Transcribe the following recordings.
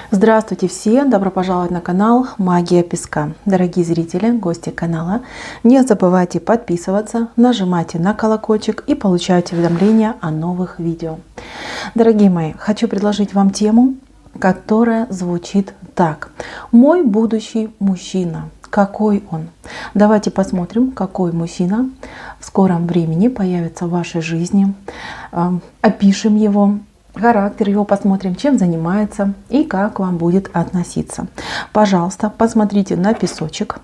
Здравствуйте все! Добро пожаловать на канал Магия Песка. Дорогие зрители, гости канала, не забывайте подписываться, нажимайте на колокольчик и получайте уведомления о новых видео. Дорогие мои, хочу предложить вам тему, которая звучит так. Мой будущий мужчина. Какой он? Давайте посмотрим, какой мужчина в скором времени появится в вашей жизни. Опишем его характер, его посмотрим, чем занимается и как вам будет относиться. Пожалуйста, посмотрите на песочек.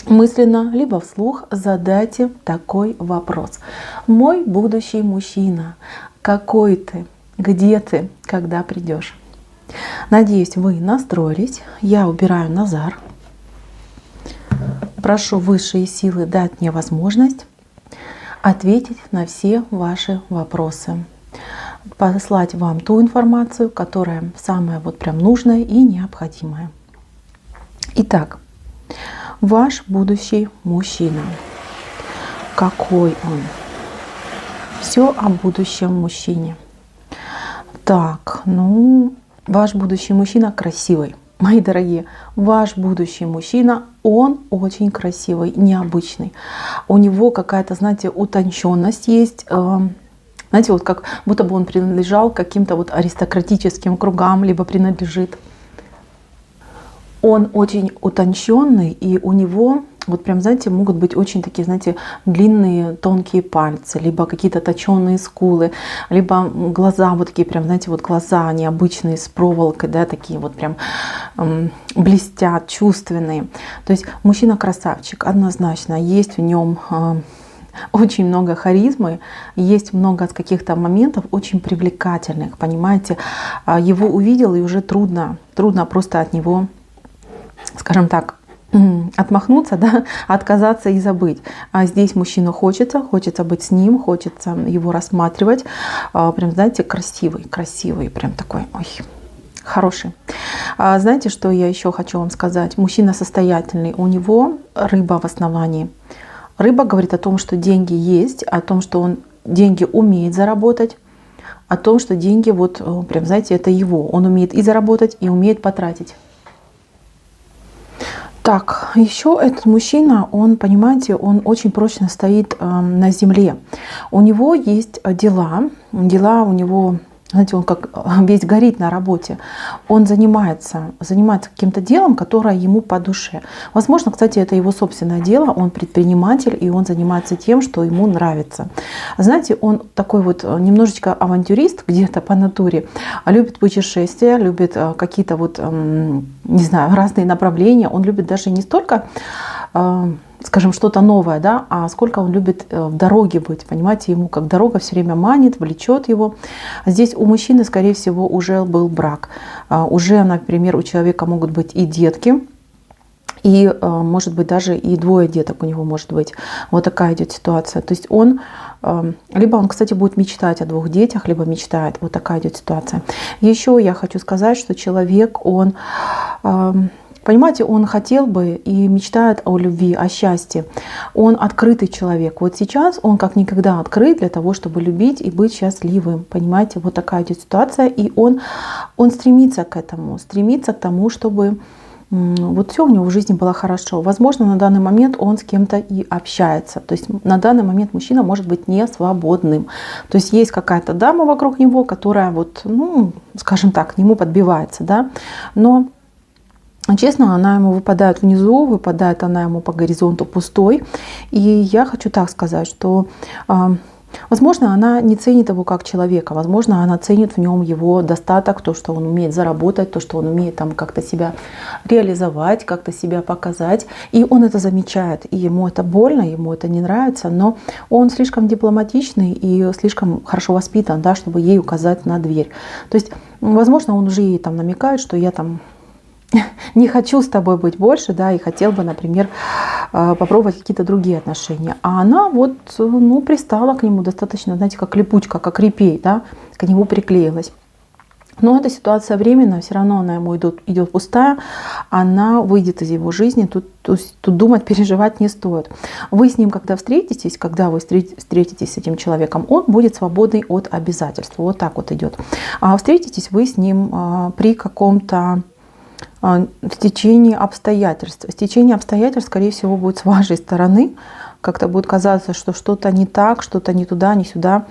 Мысленно, либо вслух задайте такой вопрос. Мой будущий мужчина. Какой ты? Где ты? Когда придешь? Надеюсь, вы настроились. Я убираю Назар. Прошу высшие силы дать мне возможность ответить на все ваши вопросы. Послать вам ту информацию, которая самая прям нужная и необходимая. Итак, ваш будущий мужчина. Какой он? Все о будущем мужчине. Так, ваш будущий мужчина красивый. Мои дорогие, ваш будущий мужчина, он очень красивый, необычный. У него какая-то, знаете, утонченность есть. Знаете, как будто бы он принадлежал каким-то аристократическим кругам, либо принадлежит. Он очень утонченный, и у него прям, знаете, могут быть очень такие, знаете, длинные тонкие пальцы, либо какие-то точеные скулы, либо глаза такие прям, знаете, глаза необычные с проволокой, да, такие прям блестят, чувственные. То есть мужчина красавчик, однозначно, есть в нем очень много харизмы, есть много каких-то моментов очень привлекательных, понимаете. Его увидел, и уже трудно просто от него, скажем так, отмахнуться, да, отказаться и забыть. А здесь мужчину хочется быть с ним, хочется его рассматривать. Прям, знаете, красивый, прям такой, ой, хороший. Знаете, что я еще хочу вам сказать? Мужчина состоятельный, у него рыба в основании. Рыба говорит о том, что деньги есть, о том, что он деньги умеет заработать, о том, что деньги прям, знаете, это его. Он умеет и заработать, и умеет потратить. Так, еще этот мужчина, он, понимаете, он очень прочно стоит на земле. У него есть дела у него, знаете, он как весь горит на работе. Он занимается каким-то делом, которое ему по душе. Возможно, кстати, это его собственное дело, он предприниматель, и он занимается тем, что ему нравится. Знаете, он такой немножечко авантюрист где-то по натуре, любит путешествия, любит какие-то не знаю, разные направления. Он любит даже не столько, скажем, что-то новое, да, а сколько он любит в дороге быть, понимаете, ему как дорога все время манит, влечет его. Здесь у мужчины, скорее всего, уже был брак. Уже, например, у человека могут быть и детки, и, может быть, даже и двое деток у него может быть. Вот такая идет ситуация. То есть он, либо он, кстати, будет мечтать о 2 детях, либо мечтает. Вот такая идет ситуация. Еще я хочу сказать, что человек, он... Понимаете, он хотел бы и мечтает о любви, о счастье. Он открытый человек. Вот сейчас он как никогда открыт для того, чтобы любить и быть счастливым. Понимаете, вот такая идет ситуация. И он стремится к этому, стремится к тому, чтобы все у него в жизни было хорошо. Возможно, на данный момент он с кем-то и общается. То есть на данный момент мужчина может быть не свободным. То есть есть какая-то дама вокруг него, которая скажем так, к нему подбивается, да. Но честно, она ему выпадает внизу, выпадает она ему по горизонту пустой. И я хочу так сказать, что, возможно, она не ценит его как человека, возможно, она ценит в нем его достаток, то, что он умеет заработать, то, что он умеет как-то себя реализовать, как-то себя показать. И он это замечает, и ему это больно, ему это не нравится, но он слишком дипломатичный и слишком хорошо воспитан, да, чтобы ей указать на дверь. То есть, возможно, он уже ей намекает, что я не хочу с тобой быть больше, да, и хотел бы, например, попробовать какие-то другие отношения. А она пристала к нему достаточно, знаете, как липучка, как репей, да, к нему приклеилась. Но эта ситуация временная, все равно она ему идет пустая, она выйдет из его жизни, тут думать, переживать не стоит. Вы с ним, когда вы встретитесь с этим человеком, он будет свободный от обязательств. Вот так вот идет. А встретитесь вы с ним при каком-то стечении обстоятельств. Стечение обстоятельств, скорее всего, будет с вашей стороны. Как-то будет казаться, что что-то не так, что-то не туда, не сюда.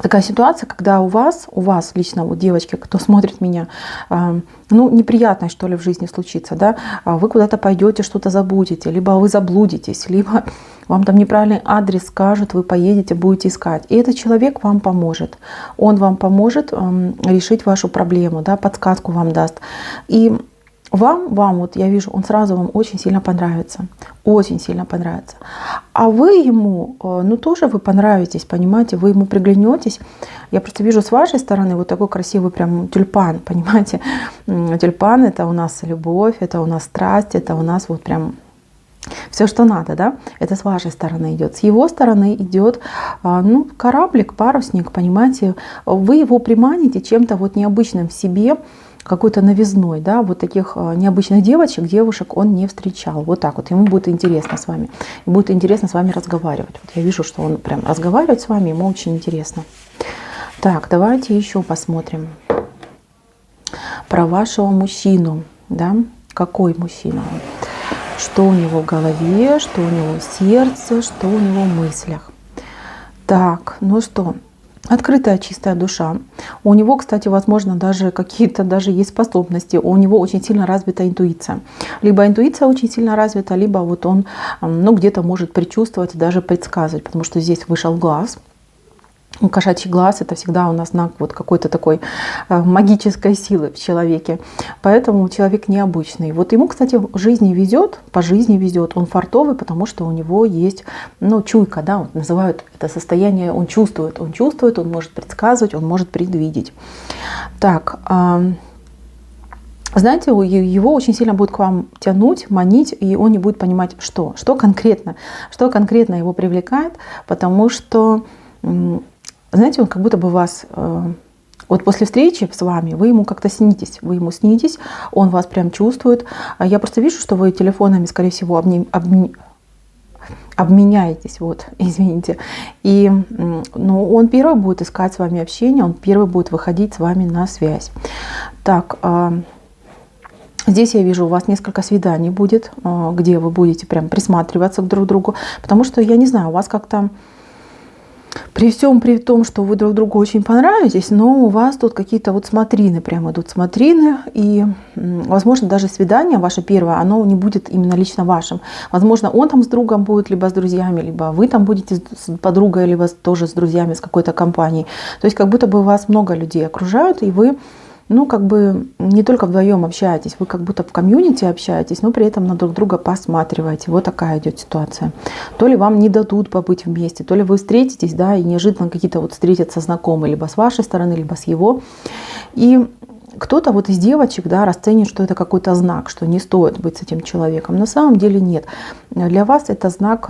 Такая ситуация, когда у вас лично, вот девочки, кто смотрит меня, ну, неприятное, что ли, в жизни случится, да, вы куда-то пойдете, что-то забудете, либо вы заблудитесь, либо вам там неправильный адрес скажут, вы поедете, будете искать. И этот человек вам поможет. Он вам поможет решить вашу проблему, да, подсказку вам даст. И вам, вот я вижу, он сразу вам очень сильно понравится. Очень сильно понравится. А вы ему, ну тоже вы понравитесь, понимаете, вы ему приглянетесь. Я просто вижу с вашей стороны вот такой красивый прям тюльпан, понимаете. Тюльпан — это у нас любовь, это у нас страсть, это у нас вот прям все, что надо, да, это с вашей стороны идет. С его стороны идет, ну, кораблик, парусник, понимаете. Вы его приманите чем-то вот необычным в себе, какой-то новизной, да, вот таких необычных девушек он не встречал. Вот так вот, ему будет интересно с вами. Будет интересно с вами разговаривать. Вот я вижу, что он прям разговаривает с вами, ему очень интересно. Так, давайте еще посмотрим про вашего мужчину, да, какой мужчина он. Что у него в голове, что у него в сердце, что у него в мыслях. Так, ну что, открытая, чистая душа. У него, кстати, возможно, даже какие-то есть способности. У него очень сильно развита интуиция. Либо интуиция очень сильно развита, либо вот он, ну, где-то может предчувствовать и даже предсказывать, потому что здесь вышел глаз. Кошачий глаз — это всегда у нас знак вот какой-то такой магической силы в человеке. Поэтому человек необычный. Вот ему, кстати, по жизни везет. Он фартовый, потому что у него есть, ну, чуйка, да, вот называют это состояние, он чувствует, он может предсказывать, он может предвидеть. Так, знаете, его очень сильно будет к вам тянуть, манить, и он не будет понимать, что конкретно его привлекает, потому что, знаете, он как будто бы вас, вот после встречи с вами, вы ему как-то снитесь, он вас прям чувствует. Я просто вижу, что вы телефонами, скорее всего, обменяетесь, вот, извините. И, ну, он первый будет искать с вами общение, он первый будет выходить с вами на связь. Так, здесь я вижу, у вас несколько свиданий будет, где вы будете прям присматриваться друг к другу, потому что, я не знаю, у вас как-то при том, что вы друг другу очень понравитесь, но у вас тут какие-то вот смотрины, прям идут смотрины, и, возможно, даже свидание ваше первое, оно не будет именно лично вашим. Возможно, он там с другом будет, либо с друзьями, либо вы там будете с подругой, либо тоже с друзьями, с какой-то компанией. То есть как будто бы вас много людей окружают, и вы, ну, как бы не только вдвоем общаетесь, вы как будто в комьюнити общаетесь, но при этом на друг друга посматриваете. Вот такая идет ситуация. То ли вам не дадут побыть вместе, то ли вы встретитесь, да, и неожиданно какие-то вот встретятся знакомые, либо с вашей стороны, либо с его. И кто-то вот из девочек, да, расценит, что это какой-то знак, что не стоит быть с этим человеком. На самом деле нет. Для вас это знак,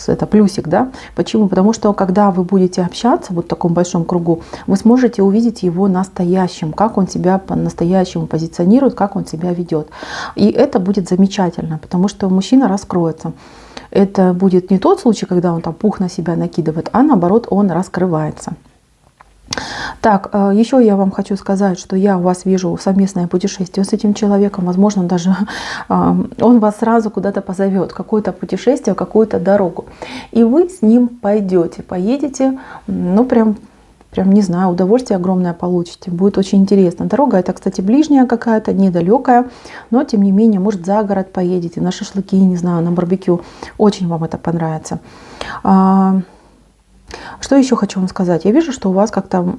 это плюсик, да? Почему? Потому что когда вы будете общаться вот в таком большом кругу, вы сможете увидеть его настоящим, как он себя по-настоящему позиционирует, как он себя ведет. И это будет замечательно, потому что мужчина раскроется. Это будет не тот случай, когда он там пух на себя накидывает, а наоборот, он раскрывается. Так, еще я вам хочу сказать, что я у вас вижу совместное путешествие с этим человеком. Возможно, даже он вас сразу куда-то позовет, какое-то путешествие, какую-то дорогу. И вы с ним поедете, ну прям не знаю, удовольствие огромное получите. Будет очень интересно. Дорога это, кстати, ближняя какая-то, недалекая, но тем не менее, может, за город поедете, на шашлыки, не знаю, на барбекю. Очень вам это понравится. Что еще хочу вам сказать? Я вижу, что у вас как-то,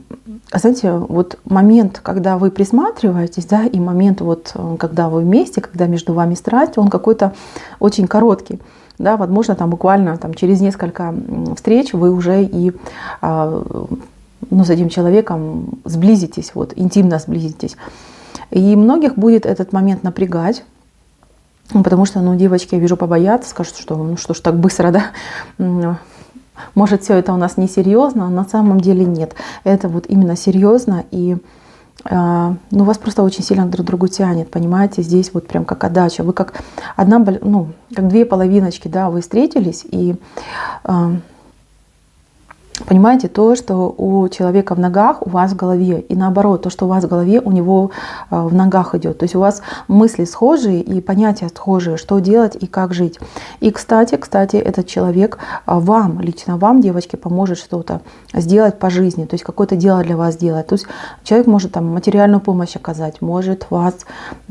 знаете, вот момент, когда вы присматриваетесь, да, и момент, вот, когда вы вместе, когда между вами страсть, он какой-то очень короткий. Да, возможно, там буквально через несколько встреч вы уже и с этим человеком сблизитесь, вот, интимно сблизитесь. И многих будет этот момент напрягать, потому что, девочки, я вижу, побоятся, скажут, что что ж так быстро, да. может, все это у нас несерьезно, а на самом деле нет. Это вот именно серьезно, и ну, вас просто очень сильно друг к другу тянет, понимаете, здесь вот прям как отдача. Вы как одна, ну, как две половиночки, да, вы встретились, и понимаете, то, что у человека в ногах, у вас в голове, и наоборот, то, что у вас в голове, у него в ногах идет. То есть у вас мысли схожие и понятия схожие, что делать и как жить. И, кстати, этот человек вам, лично вам, девочки, поможет что-то сделать по жизни, то есть какое-то дело для вас сделать. То есть человек может там материальную помощь оказать, может вас,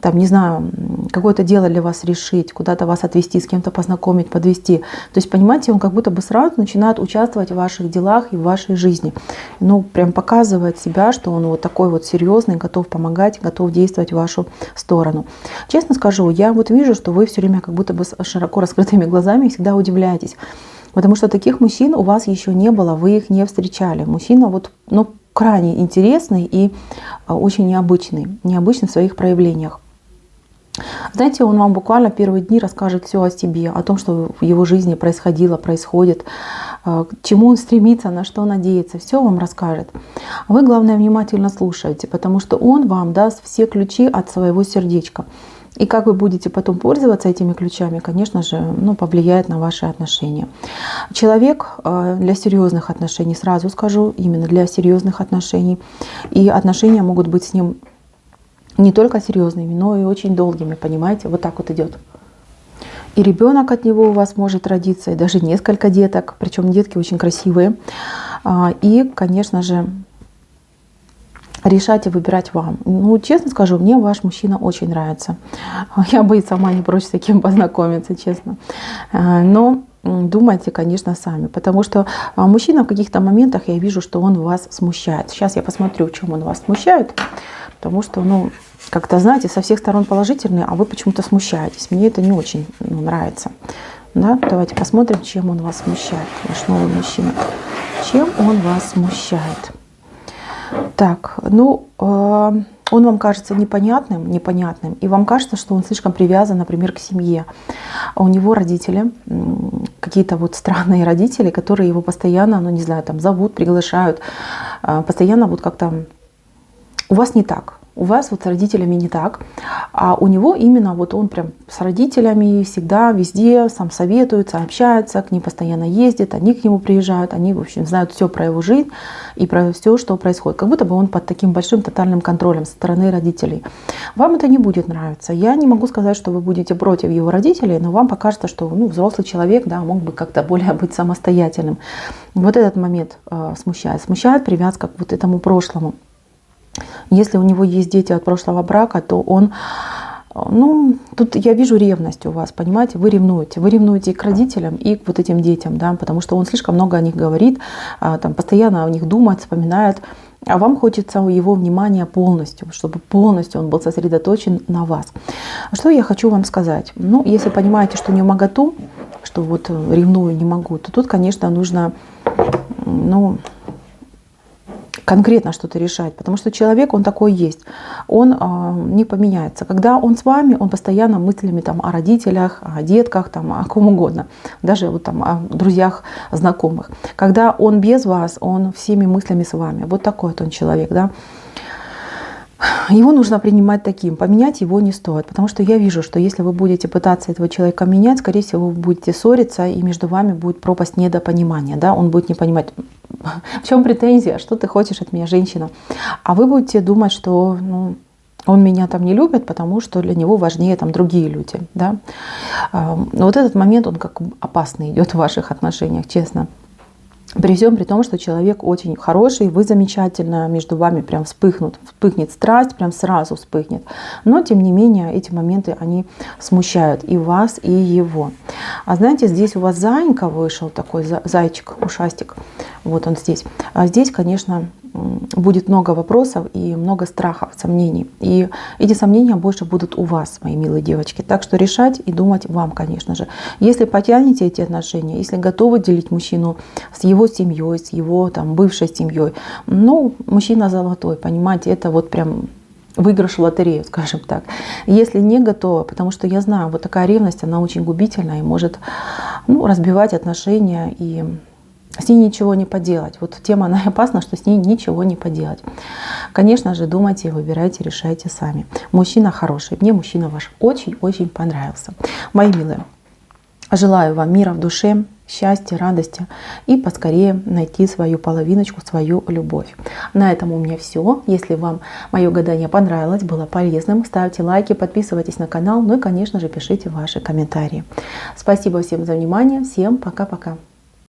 там, не знаю, какое-то дело для вас решить, куда-то вас отвезти, с кем-то познакомить, подвести. То есть, понимаете, он как будто бы сразу начинает участвовать в ваших делах и в вашей жизни. Ну, прям показывает себя, что он вот такой вот серьезный, готов помогать, готов действовать в вашу сторону. Честно скажу, я вот вижу, что вы все время как будто бы с широко раскрытыми глазами всегда удивляетесь. Потому что таких мужчин у вас еще не было, вы их не встречали. Мужчина вот, ну, крайне интересный и очень необычный в своих проявлениях. Знаете, он вам буквально первые дни расскажет все о себе, о том, что в его жизни происходило, происходит, к чему он стремится, на что надеется, все вам расскажет. А вы, главное, внимательно слушайте, потому что он вам даст все ключи от своего сердечка. И как вы будете потом пользоваться этими ключами, конечно же, ну, повлияет на ваши отношения. Человек для серьезных отношений, сразу скажу, именно для серьезных отношений. И отношения могут быть с ним не только серьезными, но и очень долгими, понимаете? Вот так вот идет. И ребенок от него у вас может родиться, и даже несколько деток, причем детки очень красивые. И, конечно же, решать и выбирать вам. Ну, честно скажу, мне ваш мужчина очень нравится. Я бы и сама не прочь с таким познакомиться, честно. Но думайте, конечно, сами, потому что мужчина в каких-то моментах, я вижу, что он вас смущает. Сейчас я посмотрю, в чем он вас смущает, потому что, ну, как-то, знаете, со всех сторон положительный, а вы почему-то смущаетесь. Мне это не очень нравится. Да? Давайте посмотрим, чем он вас смущает, ваш новый мужчина. Чем он вас смущает? Так, ну, он вам кажется непонятным, и вам кажется, что он слишком привязан, например, к семье. А у него родители, какие-то вот странные родители, которые его постоянно, ну, не знаю, там зовут, приглашают, постоянно вот как-то у вас не так. У вас вот с родителями не так, а у него именно вот он прям с родителями всегда везде сам советуется, общается, к ним постоянно ездит, они к нему приезжают, они, в общем, знают все про его жизнь и про все, что происходит. Как будто бы он под таким большим тотальным контролем со стороны родителей. Вам это не будет нравиться. Я не могу сказать, что вы будете против его родителей, но вам покажется, что, ну, взрослый человек, да, мог бы как-то более быть самостоятельным. Вот этот момент смущает. Смущает привязка к вот этому прошлому. Если у него есть дети от прошлого брака, то он, ну, тут я вижу ревность у вас, понимаете, вы ревнуете и к родителям, и к вот этим детям, да, потому что он слишком много о них говорит, там, постоянно о них думает, вспоминает, а вам хочется его внимания полностью, чтобы полностью он был сосредоточен на вас. Что я хочу вам сказать? Ну, если понимаете, что не моготу, что вот ревную, не могу, то тут, конечно, нужно, ну, конкретно что-то решать, потому что человек, он такой есть, он не поменяется. Когда он с вами, он постоянно мыслями там о родителях, о детках, там, о ком угодно, даже вот там о друзьях, знакомых. Когда он без вас, он всеми мыслями с вами. Вот такой вот он человек, да. Его нужно принимать таким, поменять его не стоит, потому что я вижу, что если вы будете пытаться этого человека менять, скорее всего, вы будете ссориться, и между вами будет пропасть недопонимания, да, он будет не понимать, в чем претензия, что ты хочешь от меня, женщина, а вы будете думать, что, ну, он меня там не любит, потому что для него важнее там другие люди, да. Но вот этот момент, он как опасный идет в ваших отношениях, честно. При всем при том, что человек очень хороший, вы замечательно, между вами прям вспыхнет страсть, прям сразу вспыхнет. Но, тем не менее, эти моменты, они смущают и вас, и его. А знаете, здесь у вас заинька вышел, такой зайчик, ушастик. Вот он здесь. А здесь, конечно, будет много вопросов и много страхов, сомнений. И эти сомнения больше будут у вас, мои милые девочки. Так что решать и думать вам, конечно же. Если потянете эти отношения, если готовы делить мужчину с его семьей, с его там бывшей семьей, ну, мужчина золотой, понимаете, это вот прям выигрыш в лотерею, скажем так. Если не готова, потому что я знаю, вот такая ревность, она очень губительна и может, ну, разбивать отношения и с ней ничего не поделать. Вот тема, она опасна, что с ней ничего не поделать. Конечно же, думайте, выбирайте, решайте сами. Мужчина хороший. Мне мужчина ваш очень-очень понравился. Мои милые, желаю вам мира в душе, счастья, радости и поскорее найти свою половиночку, свою любовь. На этом у меня все. Если вам мое гадание понравилось, было полезным, ставьте лайки, подписывайтесь на канал, ну и, конечно же, пишите ваши комментарии. Спасибо всем за внимание. Всем пока-пока.